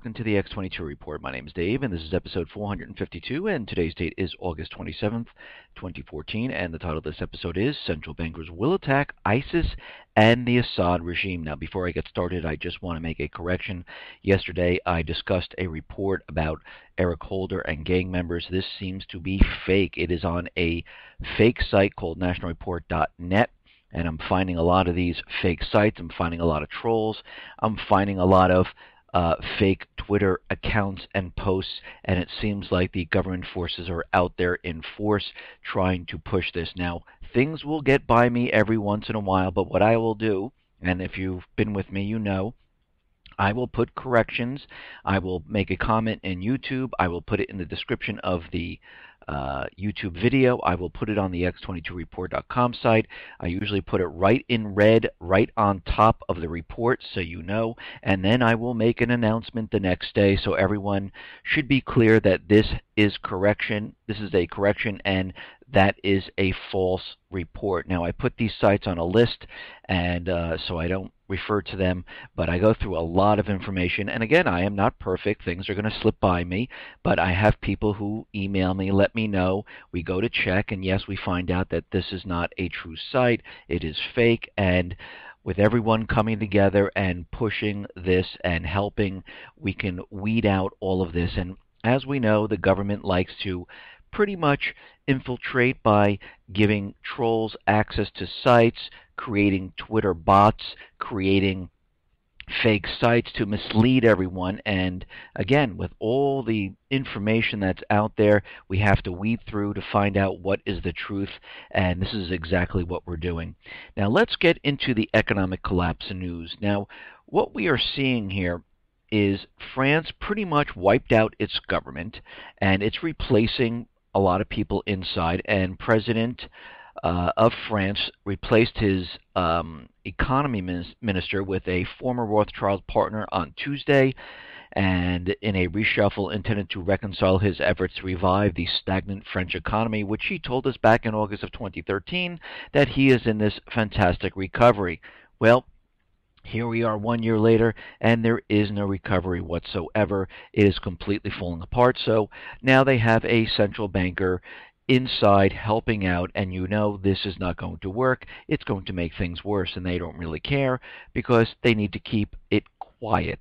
welcome to the X22 Report. My name is Dave, and this is episode 452, and today's date is August 27th, 2014, and the title of this episode is Central Bankers Will Attack ISIS and the Assad Regime. Now, before I get started, I just want to make a correction. Yesterday, I discussed a report about Eric Holder and gang members. This seems to be fake. It is on a fake site called nationalreport.net. And I'm finding a lot of these fake sites. I'm finding a lot of trolls. I'm finding a lot of fake Twitter accounts and posts. And it seems like the government forces are out there in force trying to push this. Now, things will get by me every once in a while. But what I will do, and if you've been with me, you know, I will put corrections. I will make a comment in YouTube. I will put it in the description of the YouTube video. I will put it on the X22Report.com site. I usually put it right in red, right on top of the report, so you know. And then I will make an announcement the next day, so everyone should be clear that this is correction. This is a correction, and that is a false report. Now, I put these sites on a list, and so I don't refer to them, but I go through a lot of information. And again, I am not perfect. Things are going to slip by me, but I have people who email me, let me know. We go to check, and yes, we find out that this is not a true site. It is fake, and with everyone coming together and pushing this and helping, we can weed out all of this. And as we know, the government likes to pretty much infiltrate by giving trolls access to sites, creating Twitter bots, creating fake sites to mislead everyone. And again, with all the information that's out there, we have to weed through to find out what is the truth, and this is exactly what we're doing. Now, let's get into the economic collapse news. Now, what we are seeing here is France pretty much wiped out its government, and it's replacing a lot of people inside, and President of France replaced his economy minister with a former Rothschild partner on Tuesday, and in a reshuffle intended to reconcile his efforts to revive the stagnant French economy, which he told us back in August of 2013 that he is in this fantastic recovery. Well, here we are 1 year later, and there is no recovery whatsoever. It is completely falling apart. So now they have a central banker inside helping out, and you know this is not going to work. It's going to make things worse, and they don't really care because they need to keep it quiet.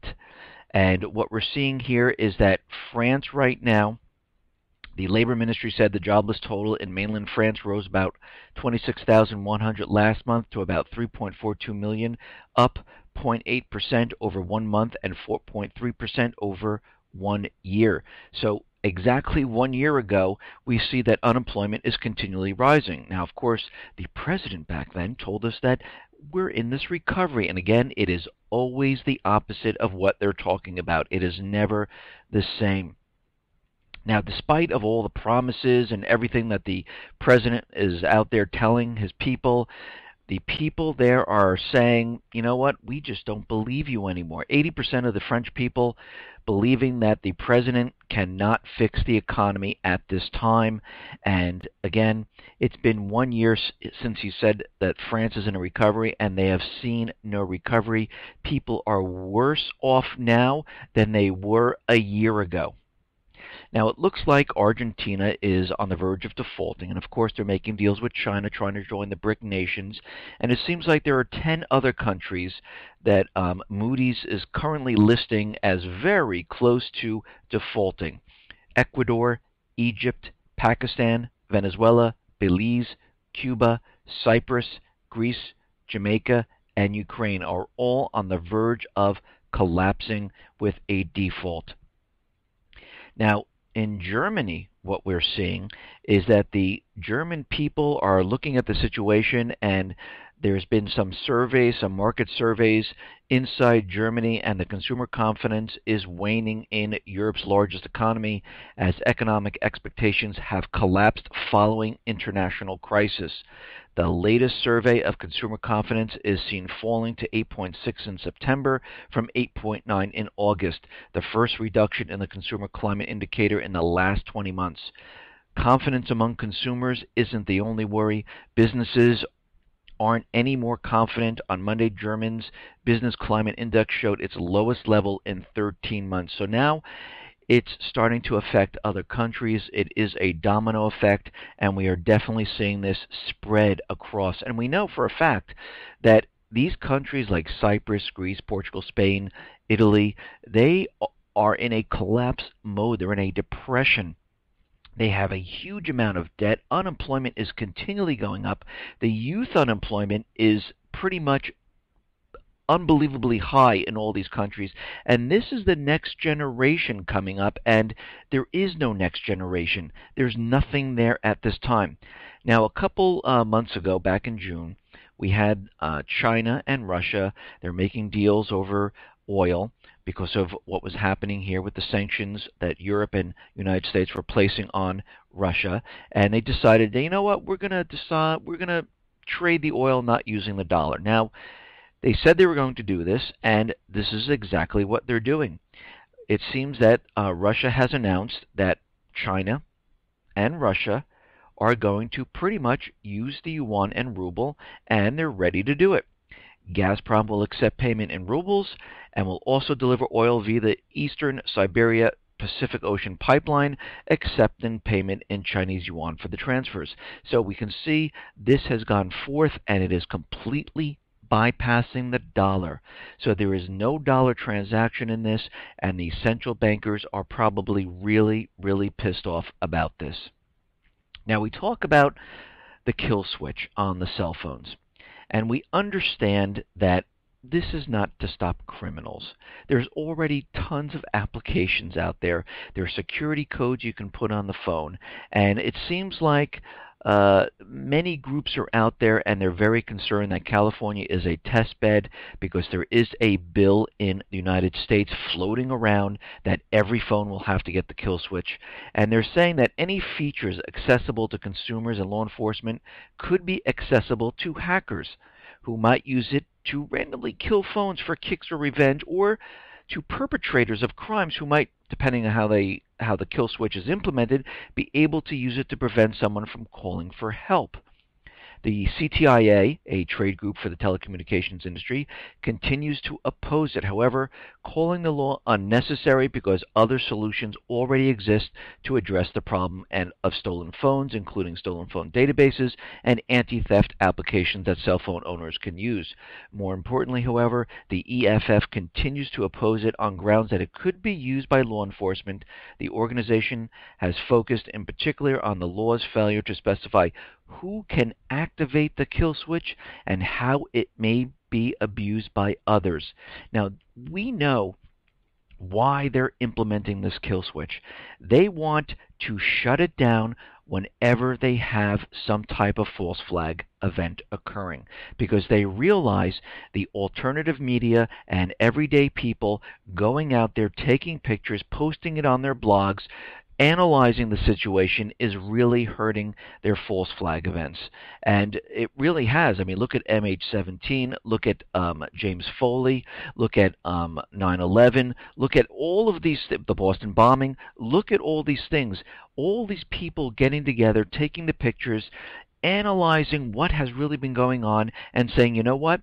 And what we're seeing here is that France right now, the Labor Ministry said the jobless total in mainland France rose about 26,100 last month to about 3.42 million, up 0.8% over 1 month and 4.3% over 1 year. So exactly 1 year ago, we see that unemployment is continually rising. Now, of course, the president back then told us that we're in this recovery. And again, it is always the opposite of what they're talking about. It is never the same. Now, despite of all the promises and everything that the president is out there telling his people, the people there are saying, you know what, we just don't believe you anymore. 80% of the French people believing that the president cannot fix the economy at this time. And again, it's been 1 year since he said that France is in a recovery, and they have seen no recovery. People are worse off now than they were a year ago. Now, it looks like Argentina is on the verge of defaulting, and of course they're making deals with China, trying to join the BRIC nations, and it seems like there are 10 other countries that Moody's is currently listing as very close to defaulting. Ecuador, Egypt, Pakistan, Venezuela, Belize, Cuba, Cyprus, Greece, Jamaica, and Ukraine are all on the verge of collapsing with a default. Now, in Germany, what we're seeing is that the German people are looking at the situation, and there's been some surveys, some market surveys inside Germany, and the consumer confidence is waning in Europe's largest economy as economic expectations have collapsed following international crisis. The latest survey of consumer confidence is seen falling to 8.6 in September from 8.9 in August, the first reduction in the consumer climate indicator in the last 20 months. Confidence among consumers isn't the only worry. Businesses aren't any more confident. On Monday, Germany's business climate index showed its lowest level in 13 months. So now it's starting to affect other countries. It is a domino effect, and we are definitely seeing this spread across. And we know for a fact that these countries like Cyprus, Greece, Portugal, Spain, Italy, they are in a collapse mode. They're in a depression. They have a huge amount of debt. Unemployment is continually going up. The youth unemployment is pretty much unbelievably high in all these countries. And this is the next generation coming up, and there is no next generation. There's nothing there at this time. Now, a couple months ago, back in June, we had China and Russia. They're making deals over oil because of what was happening here with the sanctions that Europe and United States were placing on Russia. And they decided, you know what, we're going to trade the oil not using the dollar. Now, they said they were going to do this, and this is exactly what they're doing. It seems that Russia has announced that China and Russia are going to pretty much use the yuan and ruble, and they're ready to do it. Gazprom will accept payment in rubles and will also deliver oil via the Eastern Siberia Pacific Ocean pipeline, accepting payment in Chinese yuan for the transfers. So we can see this has gone forth, and it is completely bypassing the dollar. So there is no dollar transaction in this, and the central bankers are probably really, really pissed off about this. Now, we talk about the kill switch on the cell phones, and we understand that this is not to stop criminals. There's already tons of applications out there. There are security codes you can put on the phone, and it seems like many groups are out there, and they're very concerned that California is a test bed because there is a bill in the United States floating around that every phone will have to get the kill switch. And they're saying that any features accessible to consumers and law enforcement could be accessible to hackers who might use it to randomly kill phones for kicks or revenge, or to perpetrators of crimes who might, depending on how the kill switch is implemented, be able to use it to prevent someone from calling for help. The CTIA, a trade group for the telecommunications industry, continues to oppose it, however, calling the law unnecessary because other solutions already exist to address the problem of stolen phones, including stolen phone databases and anti-theft applications that cell phone owners can use. More importantly, however, the EFF continues to oppose it on grounds that it could be used by law enforcement. The organization has focused in particular on the law's failure to specify who can activate the kill switch and how it may be abused by others. Now, we know why they're implementing this kill switch. They want to shut it down whenever they have some type of false flag event occurring, because they realize the alternative media and everyday people going out there taking pictures, posting it on their blogs, analyzing the situation is really hurting their false flag events. And it really has. I mean, look at MH17, look at James Foley, look at 9/11, look at all of these, the Boston bombing, look at all these things, all these people getting together, taking the pictures, analyzing what has really been going on, and saying, you know what?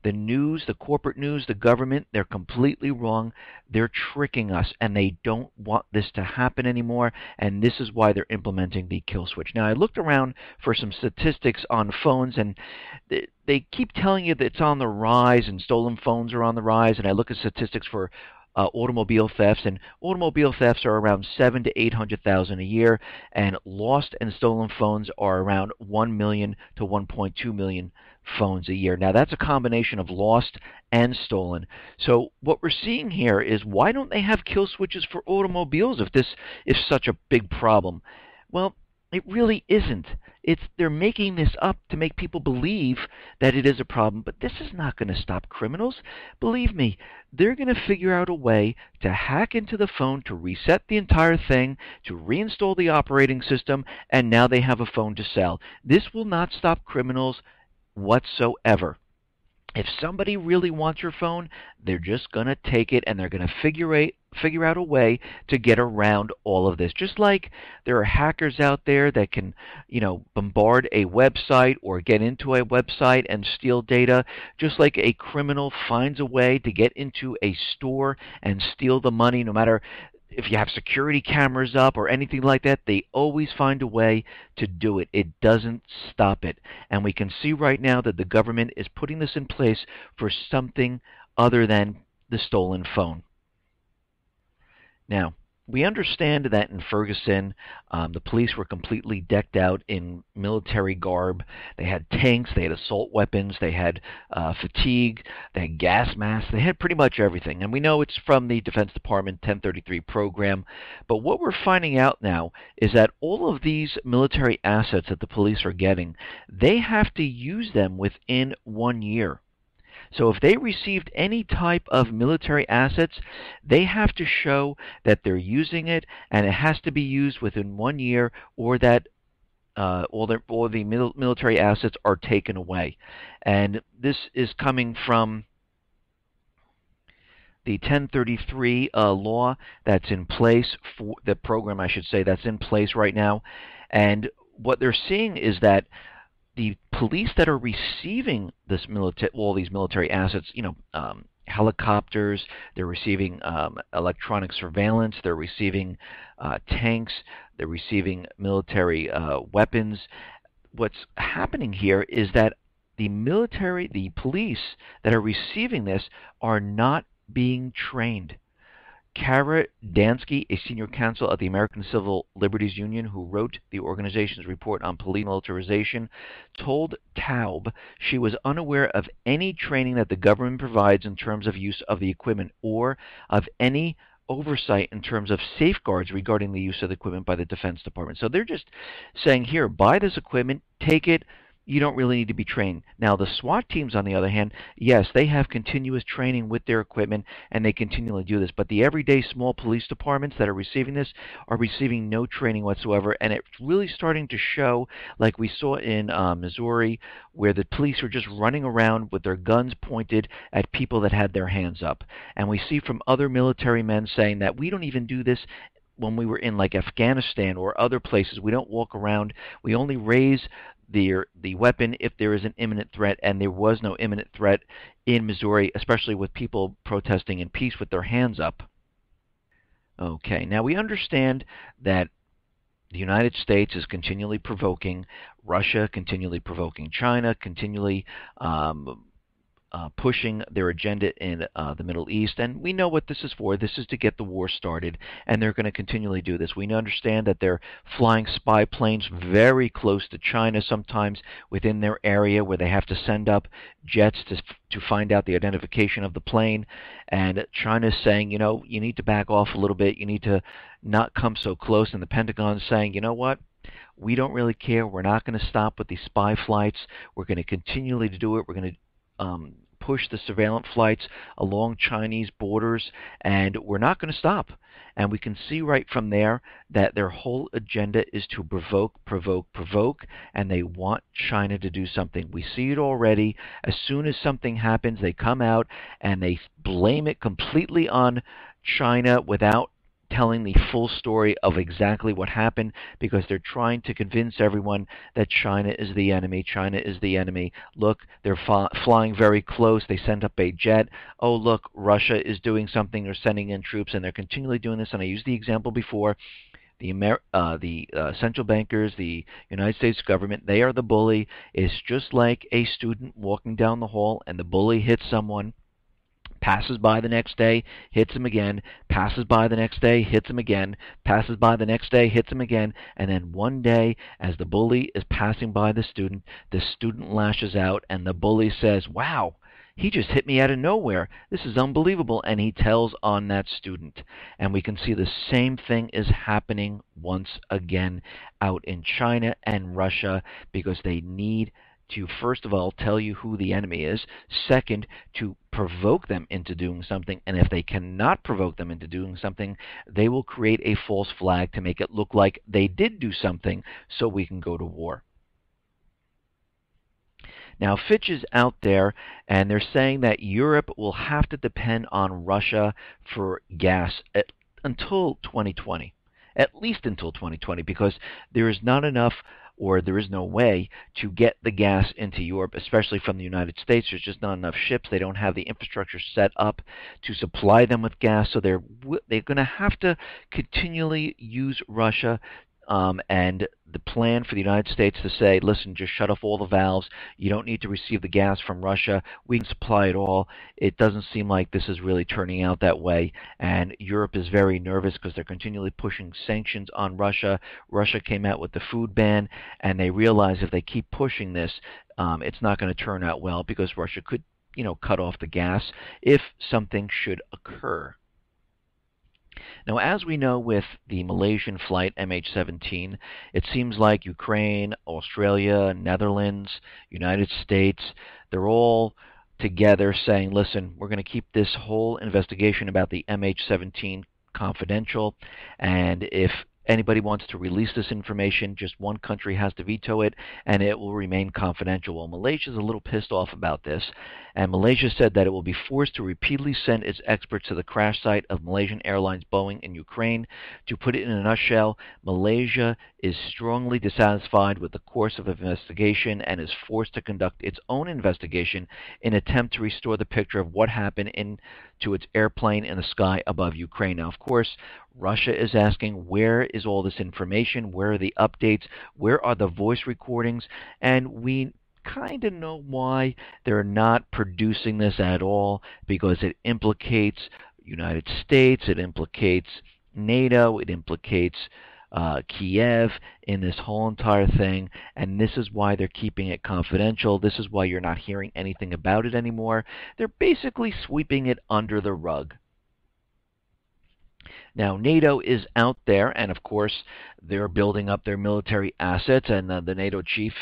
The news, the corporate news, the government, they're completely wrong. They're tricking us, and they don't want this to happen anymore, and this is why they're implementing the kill switch. Now, I looked around for some statistics on phones, and they keep telling you that it's on the rise, and stolen phones are on the rise, and I look at statistics for automobile thefts, and automobile thefts are around 700,000 to 800,000 a year, and lost and stolen phones are around 1 million to 1.2 million phones a year. Now, that's a combination of lost and stolen. So what we're seeing here is, why don't they have kill switches for automobiles if this is such a big problem? Well, it really isn't. They're making this up to make people believe that it is a problem, but this is not going to stop criminals. Believe me, they're going to figure out a way to hack into the phone, to reset the entire thing, to reinstall the operating system, and now they have a phone to sell. This will not stop criminals whatsoever. If somebody really wants your phone, they're just going to take it and they're going to figure out a way to get around all of this. Just like there are hackers out there that can, bombard a website or get into a website and steal data, just like a criminal finds a way to get into a store and steal the money, no matter if you have security cameras up or anything like that, they always find a way to do it. It doesn't stop it. And we can see right now that the government is putting this in place for something other than the stolen phone. Now, we understand that in Ferguson, the police were completely decked out in military garb. They had tanks, they had assault weapons, they had fatigue, they had gas masks, they had pretty much everything. And we know it's from the Defense Department 1033 program. But what we're finding out now is that all of these military assets that the police are getting, they have to use them within 1 year. So if they received any type of military assets, they have to show that they're using it, and it has to be used within 1 year, or that all the military assets are taken away. And this is coming from the 1033 law that's in place, for the program, I should say, that's in place right now. And what they're seeing is that the police that are receiving this all these military assets, helicopters, they're receiving electronic surveillance, they're receiving tanks, they're receiving military weapons. What's happening here is that the police that are receiving this are not being trained. Kara Dansky, a senior counsel at the American Civil Liberties Union who wrote the organization's report on police militarization, told Taub she was unaware of any training that the government provides in terms of use of the equipment or of any oversight in terms of safeguards regarding the use of the equipment by the Defense Department. So they're just saying, here, buy this equipment, take it. You don't really need to be trained. Now, the SWAT teams, on the other hand, yes, they have continuous training with their equipment, and they continually do this. But the everyday small police departments that are receiving this are receiving no training whatsoever, and it's really starting to show, like we saw in Missouri, where the police were just running around with their guns pointed at people that had their hands up. And we see from other military men saying that we don't even do this when we were in like Afghanistan or other places. We don't walk around. We only raise the weapon if there is an imminent threat, and there was no imminent threat in Missouri, especially with people protesting in peace with their hands up. Okay, now we understand that the United States is continually provoking Russia, continually provoking China, continually pushing their agenda in the Middle East, and we know what this is for. This is to get the war started, and they're going to continually do this. We understand that they're flying spy planes very close to China, sometimes within their area, where they have to send up jets to find out the identification of the plane, and China's saying, you need to back off a little bit, you need to not come so close, and the Pentagon's saying, you know what? We don't really care. We're not going to stop with these spy flights. We're going to continually do it. We're going to push the surveillance flights along Chinese borders, and we're not going to stop. And we can see right from there that their whole agenda is to provoke, and they want China to do something. We see it already. As soon as something happens, they come out and they blame it completely on China without telling the full story of exactly what happened, because they're trying to convince everyone that China is the enemy. China is the enemy. Look, they're flying very close. They send up a jet. Oh, look, Russia is doing something. They're sending in troops, and they're continually doing this. And I used the example before. The central bankers, the United States government, they are the bully. It's just like a student walking down the hall, and the bully hits someone, passes by the next day, hits him again, passes by the next day, hits him again, passes by the next day, hits him again, and then one day, as the bully is passing by the student lashes out, and the bully says, wow, he just hit me out of nowhere. This is unbelievable, and he tells on that student. And we can see the same thing is happening once again out in China and Russia, because they need to, first of all, tell you who the enemy is. Second, to provoke them into doing something. And if they cannot provoke them into doing something, they will create a false flag to make it look like they did do something so we can go to war. Now, Fitch is out there, and they're saying that Europe will have to depend on Russia for gas until 2020, at least until 2020, because there is not enough, or there is no way to get the gas into Europe, especially from the United States. There's just not enough ships. They don't have the infrastructure set up to supply them with gas, so they're going to have to continually use Russia. And the plan for the United States to say, listen, just shut off all the valves. You don't need to receive the gas from Russia. We can supply it all. It doesn't seem like this is really turning out that way. And Europe is very nervous because they're continually pushing sanctions on Russia. Russia came out with the food ban, and they realize if they keep pushing this, it's not going to turn out well, because Russia could, cut off the gas if something should occur. Now, as we know with the Malaysian flight MH17, it seems like Ukraine, Australia, Netherlands, United States, they're all together saying, listen, we're going to keep this whole investigation about the MH17 confidential, and if anybody wants to release this information, just one country has to veto it, and it will remain confidential. Well, Malaysia is a little pissed off about this, and Malaysia said that it will be forced to repeatedly send its experts to the crash site of Malaysian Airlines Boeing in Ukraine. To put it in a nutshell, Malaysia is strongly dissatisfied with the course of investigation and is forced to conduct its own investigation in an attempt to restore the picture of what happened to its airplane in the sky above Ukraine. Now, of course, Russia is asking, where is all this information? Where are the updates? Where are the voice recordings? And we kind of know why they're not producing this at all, because it implicates United States, it implicates NATO, it implicates Kiev in this whole entire thing, and this is why they're keeping it confidential. This is why you're not hearing anything about it anymore. They're basically sweeping it under the rug. Now, NATO is out there, and of course, they're building up their military assets, and the NATO chief,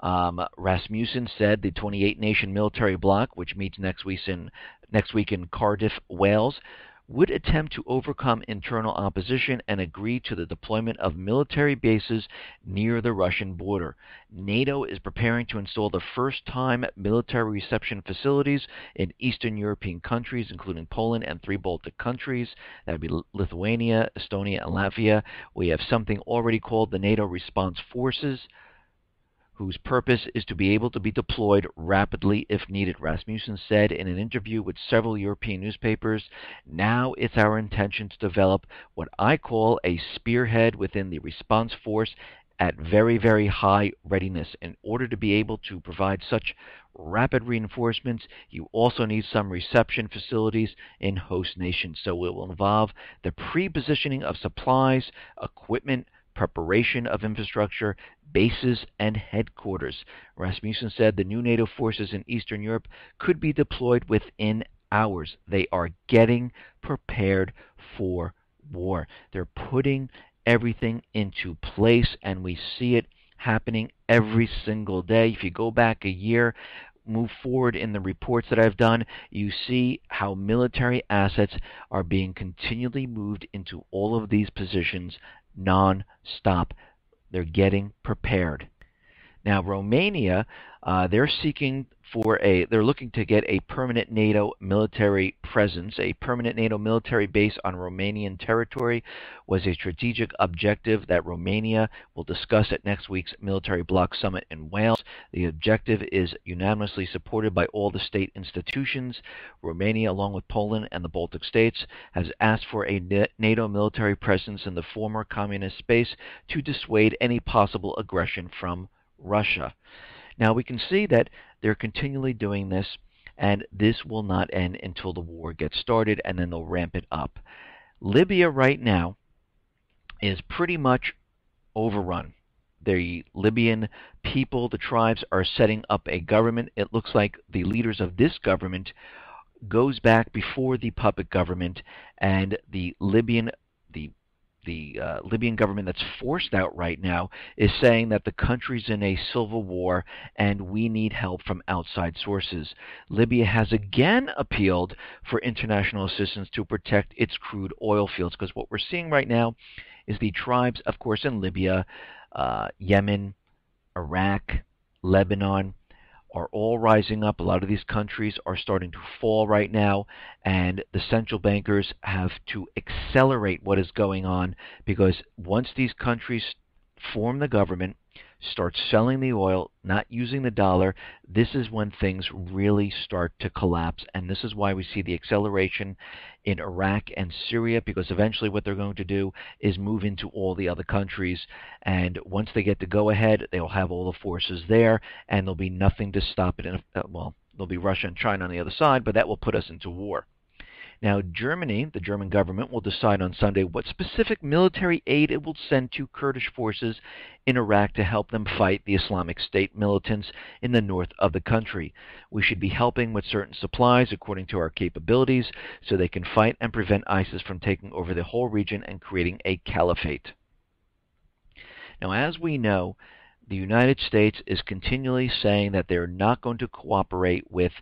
Rasmussen, said the 28-nation military bloc, which meets next week in Cardiff, Wales, would attempt to overcome internal opposition and agree to the deployment of military bases near the Russian border. NATO is preparing to install the first-time military reception facilities in Eastern European countries, including Poland and 3 Baltic countries. That would be Lithuania, Estonia, and Latvia. We have something already called the NATO Response Forces, whose purpose is to be able to be deployed rapidly if needed. Rasmussen said in an interview with several European newspapers, now it's our intention to develop what I call a spearhead within the response force at very, very high readiness. In order to be able to provide such rapid reinforcements, you also need some reception facilities in host nations. So it will involve the pre-positioning of supplies, equipment, preparation of infrastructure, bases, and headquarters. Rasmussen said the new NATO forces in Eastern Europe could be deployed within hours. They are getting prepared for war. They're putting everything into place, and we see it happening every single day. If you go back a year, move forward in the reports that I've done, you see how military assets are being continually moved into all of these positions non-stop. They're getting prepared. Now, Romania, they're looking to get a permanent NATO military presence. A permanent NATO military base on Romanian territory was a strategic objective that Romania will discuss at next week's Military Bloc Summit in Wales. The objective is unanimously supported by all the state institutions. Romania, along with Poland and the Baltic states, has asked for a NATO military presence in the former communist space to dissuade any possible aggression from Russia. Now, we can see that they're continually doing this, and this will not end until the war gets started, and then they'll ramp it up. Libya right now is pretty much overrun. The Libyan people, the tribes, are setting up a government. It looks like the leaders of this government goes back before the puppet government, and the Libyan government that's forced out right now is saying that the country's in a civil war and we need help from outside sources. Libya has again appealed for international assistance to protect its crude oil fields, because what we're seeing right now is the tribes, of course, in Libya, Yemen, Iraq, Lebanon, are all rising up. A lot of these countries are starting to fall right now, and the central bankers have to accelerate what is going on, because once these countries form the government, start selling the oil, not using the dollar, this is when things really start to collapse. And this is why we see the acceleration in Iraq and Syria, because eventually what they're going to do is move into all the other countries. And once they get the go-ahead, they'll have all the forces there, and there'll be nothing to stop it. Well, there'll be Russia and China on the other side, but that will put us into war. Now, Germany, the German government, will decide on Sunday what specific military aid it will send to Kurdish forces in Iraq to help them fight the Islamic State militants in the north of the country. We should be helping with certain supplies according to our capabilities so they can fight and prevent ISIS from taking over the whole region and creating a caliphate. Now, as we know, the United States is continually saying that they're not going to cooperate with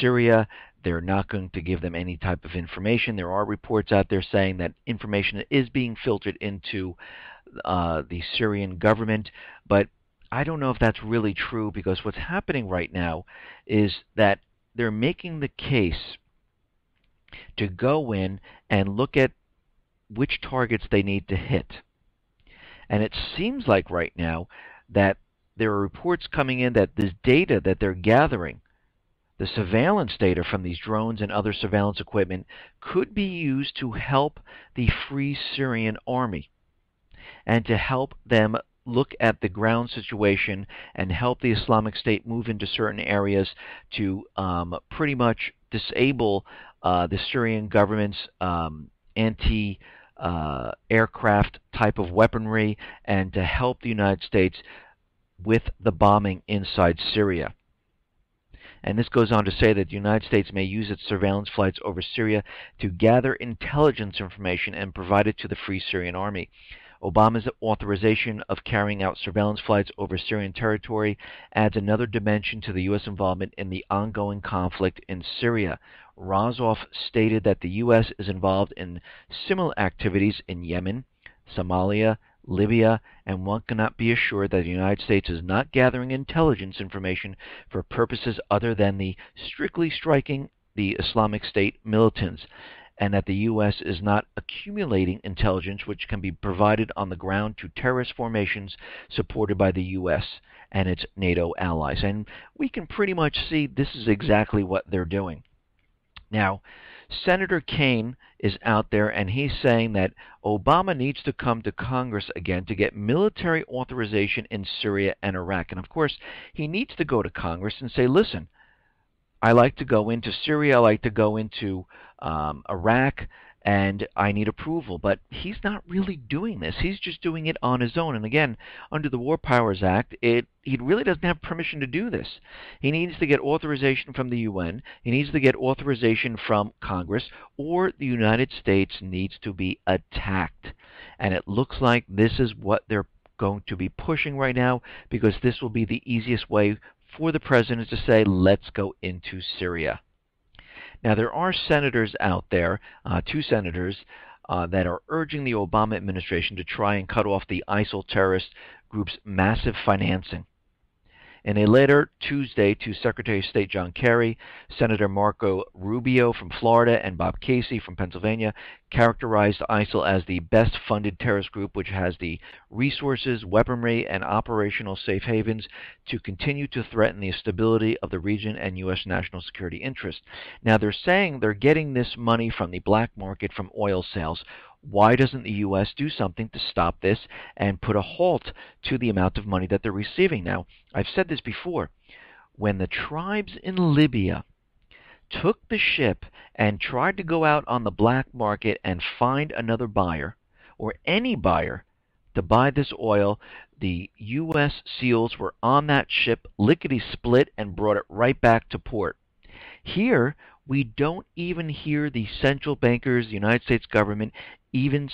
Syria. They're not going to give them any type of information. There are reports out there saying that information is being filtered into the Syrian government, but I don't know if that's really true, because what's happening right now is that they're making the case to go in and look at which targets they need to hit. And it seems like right now that there are reports coming in that this data that they're gathering, the surveillance data from these drones and other surveillance equipment, could be used to help the Free Syrian Army and to help them look at the ground situation and help the Islamic State move into certain areas to pretty much disable the Syrian government's anti-aircraft type of weaponry, and to help the United States with the bombing inside Syria. And this goes on to say that the United States may use its surveillance flights over Syria to gather intelligence information and provide it to the Free Syrian Army. Obama's authorization of carrying out surveillance flights over Syrian territory adds another dimension to the U.S. involvement in the ongoing conflict in Syria. Rozov stated that the U.S. is involved in similar activities in Yemen, Somalia, Libya, and one cannot be assured that the United States is not gathering intelligence information for purposes other than the strictly striking the Islamic State militants, and that the U.S. is not accumulating intelligence which can be provided on the ground to terrorist formations supported by the U.S. and its NATO allies. And we can pretty much see this is exactly what they're doing. Now, Senator Kaine is out there, and he's saying that Obama needs to come to Congress again to get military authorization in Syria and Iraq. And of course, he needs to go to Congress and say, listen, I like to go into Syria, I like to go into Iraq, and I need approval. But he's not really doing this. He's just doing it on his own. And again, under the War Powers Act, he really doesn't have permission to do this. He needs to get authorization from the UN. He needs to get authorization from Congress, or the United States needs to be attacked. And it looks like this is what they're going to be pushing right now, because this will be the easiest way for the president to say, let's go into Syria. Now, there are senators out there, two senators, that are urging the Obama administration to try and cut off the ISIL terrorist group's massive financing. In a letter Tuesday to Secretary of State John Kerry, Senator Marco Rubio from Florida and Bob Casey from Pennsylvania characterized ISIL as the best-funded terrorist group which has the resources, weaponry, and operational safe havens to continue to threaten the stability of the region and U.S. national security interests. Now, they're saying they're getting this money from the black market from oil sales. Why doesn't the U.S. do something to stop this and put a halt to the amount of money that they're receiving? Now, I've said this before. When the tribes in Libya took the ship and tried to go out on the black market and find another buyer, or any buyer, to buy this oil, the U.S. SEALs were on that ship, lickety-split, and brought it right back to port. Here, we don't even hear the central bankers, the United States government, even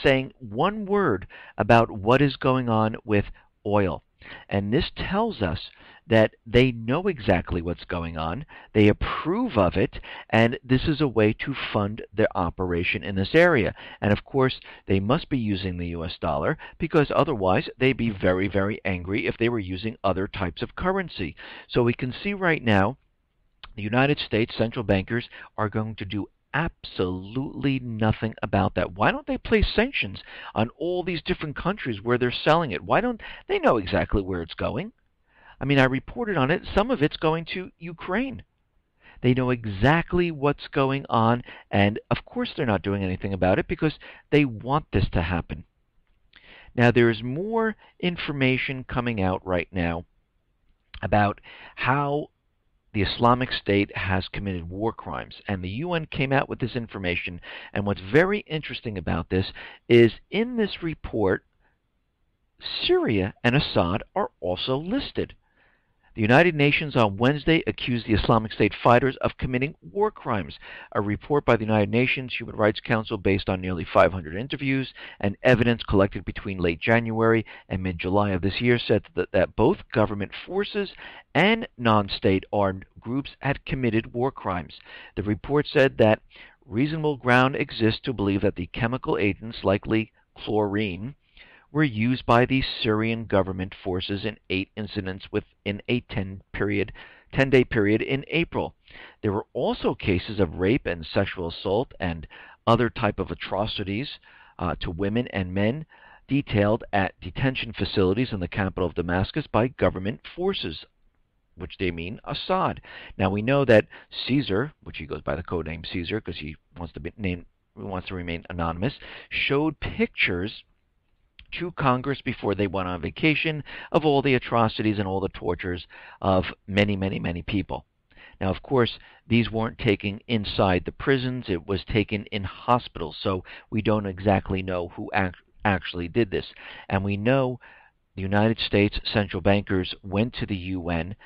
saying one word about what is going on with oil. And this tells us that they know exactly what's going on, they approve of it, and this is a way to fund their operation in this area. And of course, they must be using the US dollar, because otherwise they'd be very, very angry if they were using other types of currency. So we can see right now the United States central bankers are going to do absolutely nothing about that. Why don't they place sanctions on all these different countries where they're selling it? Why don't they know exactly where it's going? I mean, I reported on it. Some of it's going to Ukraine. They know exactly what's going on, and of course they're not doing anything about it because they want this to happen. Now, there's more information coming out right now about how the Islamic State has committed war crimes, and the UN came out with this information. And what's very interesting about this is in this report, Syria and Assad are also listed. The United Nations on Wednesday accused the Islamic State fighters of committing war crimes. A report by the United Nations Human Rights Council based on nearly 500 interviews and evidence collected between late January and mid-July of this year said that both government forces and non-state armed groups had committed war crimes. The report said that reasonable ground exists to believe that the chemical agents, likely chlorine, were used by the Syrian government forces in 8 incidents within a 10-day period in April. There were also cases of rape and sexual assault and other type of atrocities to women and men detailed at detention facilities in the capital of Damascus by government forces, which they mean Assad. Now we know that Caesar, which he goes by the code name Caesar because he wants to remain anonymous, showed pictures to Congress before they went on vacation of all the atrocities and all the tortures of many, many, many people. Now, of course, these weren't taken inside the prisons. It was taken in hospitals, so we don't exactly know who actually did this. And we know the United States central bankers went to the UN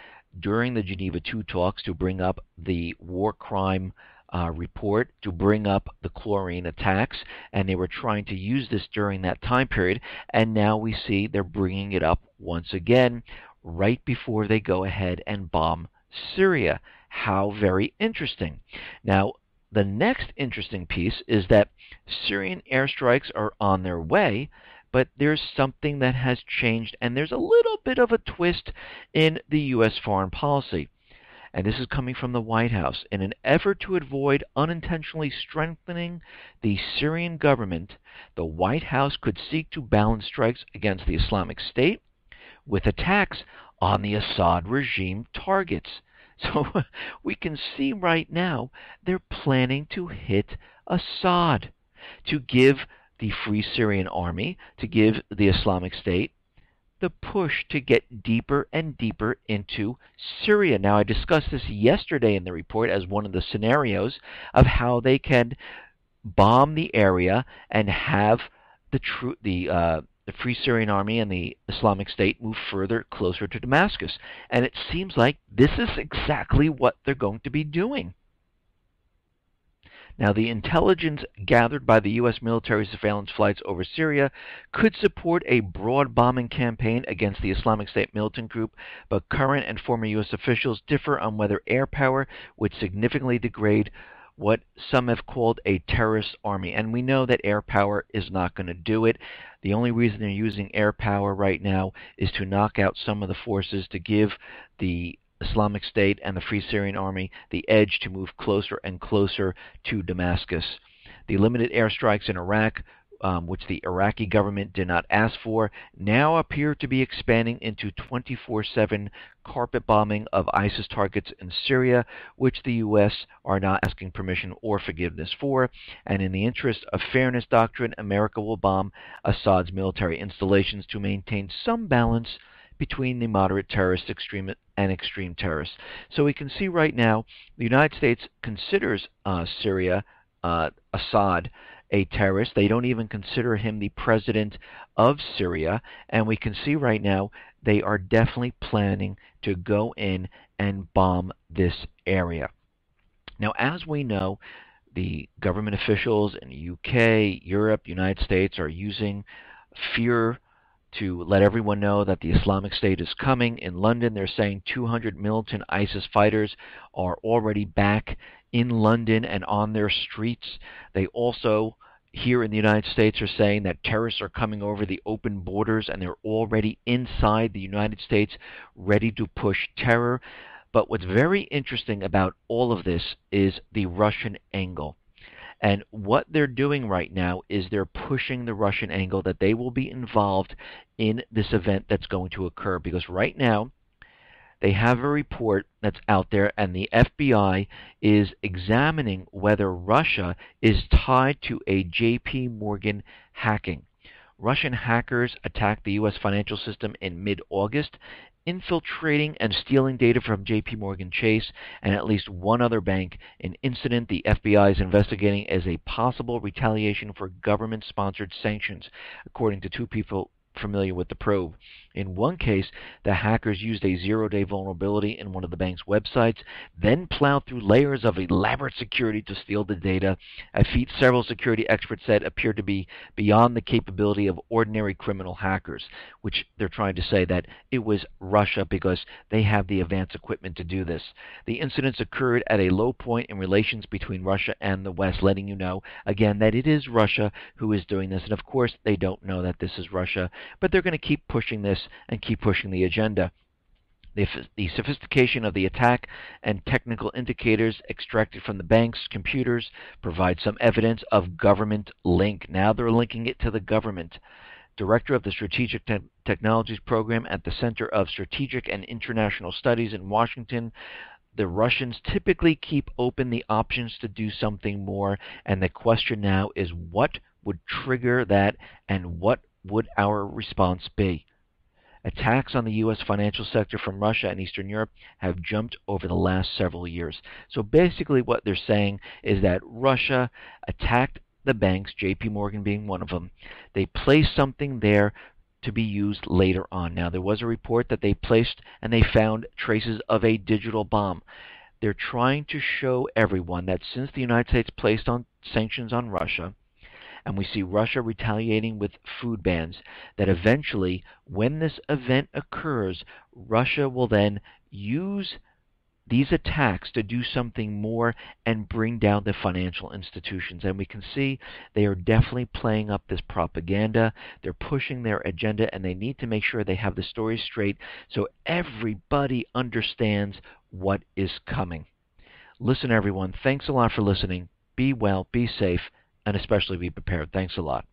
during the Geneva II talks to bring up the war crime report, to bring up the chlorine attacks, and they were trying to use this during that time period, and now we see they're bringing it up once again right before they go ahead and bomb Syria. How very interesting. Now, the next interesting piece is that Syrian airstrikes are on their way, but there's something that has changed, and there's a little bit of a twist in the U.S. foreign policy. And this is coming from the White House. In an effort to avoid unintentionally strengthening the Syrian government, the White House could seek to balance strikes against the Islamic State with attacks on the Assad regime targets. So we can see right now they're planning to hit Assad, to give the Free Syrian Army, to give the Islamic State the push to get deeper and deeper into Syria. Now, I discussed this yesterday in the report as one of the scenarios of how they can bomb the area and have the Free Syrian Army and the Islamic State move further closer to Damascus. And it seems like this is exactly what they're going to be doing. Now, the intelligence gathered by the U.S. military surveillance flights over Syria could support a broad bombing campaign against the Islamic State militant group, but current and former U.S. officials differ on whether air power would significantly degrade what some have called a terrorist army. And we know that air power is not going to do it. The only reason they're using air power right now is to knock out some of the forces, to give the Islamic State and the Free Syrian Army the edge to move closer and closer to Damascus. The limited airstrikes in Iraq, which the Iraqi government did not ask for, now appear to be expanding into 24/7 carpet bombing of ISIS targets in Syria, which the U.S. are not asking permission or forgiveness for. And in the interest of fairness doctrine, America will bomb Assad's military installations to maintain some balance between the moderate terrorists, extreme and extreme terrorists. So we can see right now the United States considers Assad a terrorist. They don't even consider him the president of Syria. And we can see right now they are definitely planning to go in and bomb this area. Now, as we know, the government officials in the UK, Europe, United States are using fear to let everyone know that the Islamic State is coming. In London, they're saying 200 militant ISIS fighters are already back in London and on their streets. They also, here in the United States, are saying that terrorists are coming over the open borders and they're already inside the United States ready to push terror. But what's very interesting about all of this is the Russian angle. And what they're doing right now is they're pushing the Russian angle that they will be involved in this event that's going to occur. Because right now, they have a report that's out there, and the FBI is examining whether Russia is tied to a J.P. Morgan hacking. Russian hackers attacked the U.S. financial system in mid-August, infiltrating and stealing data from J.P. Morgan Chase and at least one other bank, an incident the FBI is investigating as a possible retaliation for government-sponsored sanctions, according to two people familiar with the probe. In one case, the hackers used a zero-day vulnerability in one of the bank's websites, then plowed through layers of elaborate security to steal the data, a feat several security experts said appeared to be beyond the capability of ordinary criminal hackers, which they're trying to say that it was Russia because they have the advanced equipment to do this. The incidents occurred at a low point in relations between Russia and the West, letting you know, again, that it is Russia who is doing this. And of course, they don't know that this is Russia, but they're going to keep pushing this and keep pushing the agenda. The sophistication of the attack and technical indicators extracted from the bank's computers provide some evidence of government link. Now they're linking it to the government. Director of the Strategic Technologies Program at the Center of Strategic and International Studies in Washington, the Russians typically keep open the options to do something more, and the question now is what would trigger that and what would our response be? Attacks on the U.S. financial sector from Russia and Eastern Europe have jumped over the last several years. So basically what they're saying is that Russia attacked the banks, J.P. Morgan being one of them. They placed something there to be used later on. Now, there was a report that they placed and they found traces of a digital bomb. They're trying to show everyone that since the United States placed on sanctions on Russia, and we see Russia retaliating with food bans, that eventually, when this event occurs, Russia will then use these attacks to do something more and bring down the financial institutions. And we can see they are definitely playing up this propaganda. They're pushing their agenda, and they need to make sure they have the story straight so everybody understands what is coming. Listen, everyone, thanks a lot for listening. Be well, be safe, and especially be prepared. Thanks a lot.